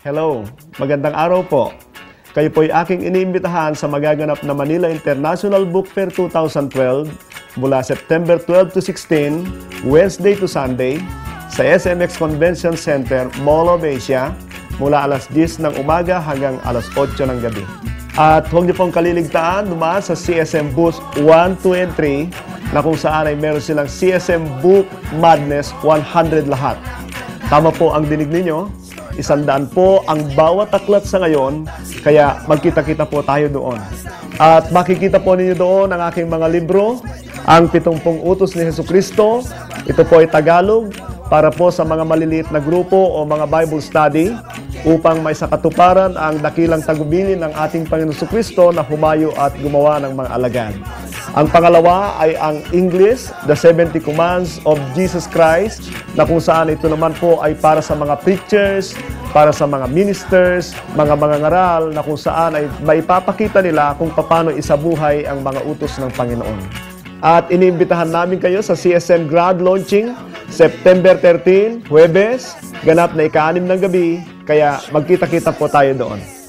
Hello, magandang araw po. Kayo po'y aking iniimbitahan sa magaganap na Manila International Book Fair 2012 mula September 12 to 16, Wednesday to Sunday, sa SMX Convention Center, Mall of Asia, mula alas 10 ng umaga hanggang alas 8 ng gabi. At huwag niyo pong kaliligtaan dumaan sa CSM Booth 1, 2, and 3 na kung saan ay meron silang CSM Book Madness 100 lahat. Tama po ang dinig ninyo, 100 po ang bawat aklat sa ngayon, kaya magkita-kita po tayo doon. At makikita po ninyo doon ang aking mga libro, ang 70 Utos ni Jesucristo. Ito po ay Tagalog para po sa mga maliliit na grupo o mga Bible study upang may sakatuparan ang dakilang tagubilin ng ating Panginoon Jesucristo na humayo at gumawa ng mga alagad. Ang pangalawa ay ang English, The 70 Commands of Jesus Christ, na kung saan ito naman po ay para sa mga preachers, para sa mga ministers, mga mangangaral, na kung saan ay maipapakita nila kung paano isabuhay ang mga utos ng Panginoon. At iniimbitahan namin kayo sa CSM Grad Launching, September 13, Huwebes, ganap na ika-6 ng gabi, kaya magkita-kita po tayo doon.